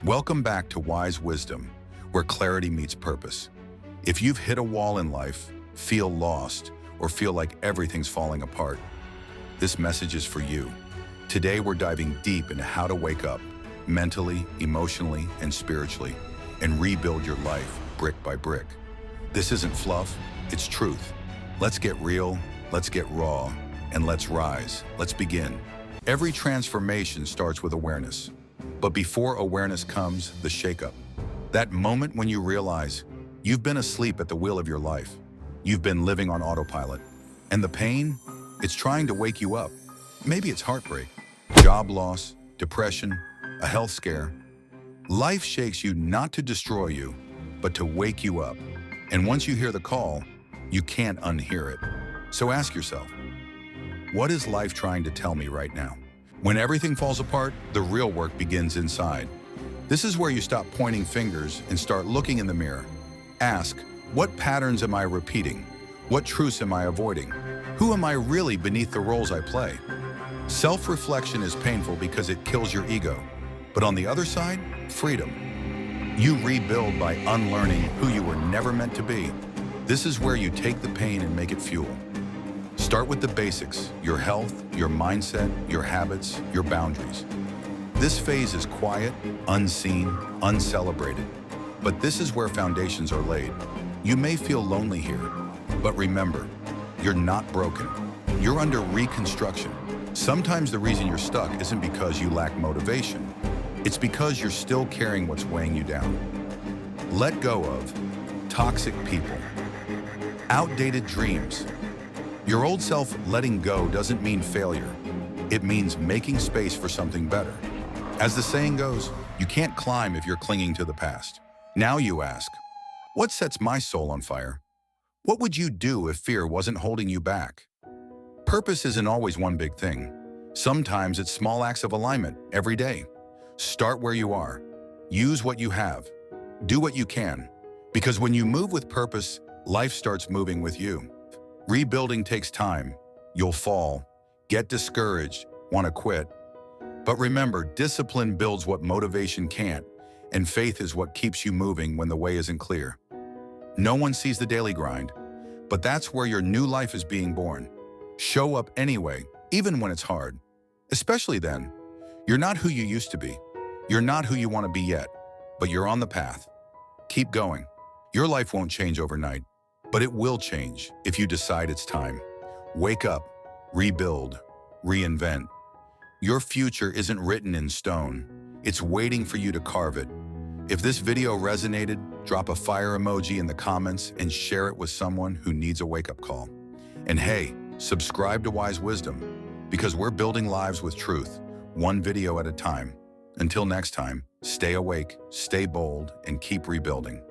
Welcome back to Wise Wisdom, where clarity meets purpose. If you've hit a wall in life, feel lost, or feel like everything's falling apart, this message is for you. Today we're diving deep into how to wake up, mentally, emotionally, and spiritually, and rebuild your life brick by brick. This isn't fluff, it's truth. Let's get real, let's get raw, and let's rise. Let's begin. Every transformation starts with awareness. But before awareness comes the shakeup. That moment when you realize you've been asleep at the wheel of your life. You've been living on autopilot. And the pain, it's trying to wake you up. Maybe it's heartbreak, job loss, depression, a health scare. Life shakes you not to destroy you, but to wake you up. And once you hear the call, you can't unhear it. So ask yourself, what is life trying to tell me right now? When everything falls apart, the real work begins inside. This is where you stop pointing fingers and start looking in the mirror. Ask, what patterns am I repeating? What truths am I avoiding? Who am I really beneath the roles I play? Self-reflection is painful because it kills your ego. But on the other side, freedom. You rebuild by unlearning who you were never meant to be. This is where you take the pain and make it fuel. Start with the basics, your health, your mindset, your habits, your boundaries. This phase is quiet, unseen, uncelebrated. But this is where foundations are laid. You may feel lonely here, but remember, you're not broken. You're under reconstruction. Sometimes the reason you're stuck isn't because you lack motivation. It's because you're still carrying what's weighing you down. Let go of toxic people, outdated dreams. Your old self letting go doesn't mean failure. It means making space for something better. As the saying goes, you can't climb if you're clinging to the past. Now you ask, what sets my soul on fire? What would you do if fear wasn't holding you back? Purpose isn't always one big thing. Sometimes it's small acts of alignment every day. Start where you are. Use what you have. Do what you can. Because when you move with purpose, life starts moving with you. Rebuilding takes time. You'll fall, get discouraged, want to quit. But remember, discipline builds what motivation can't, and faith is what keeps you moving when the way isn't clear. No one sees the daily grind, but that's where your new life is being born. Show up anyway, even when it's hard. Especially then. You're not who you used to be. You're not who you want to be yet, but you're on the path. Keep going. Your life won't change overnight. But it will change if you decide it's time. Wake up, rebuild, reinvent. Your future isn't written in stone. It's waiting for you to carve it. If this video resonated, drop a fire emoji in the comments and share it with someone who needs a wake-up call. And hey, subscribe to Wise Wisdom, because we're building lives with truth, one video at a time. Until next time, stay awake, stay bold, and keep rebuilding.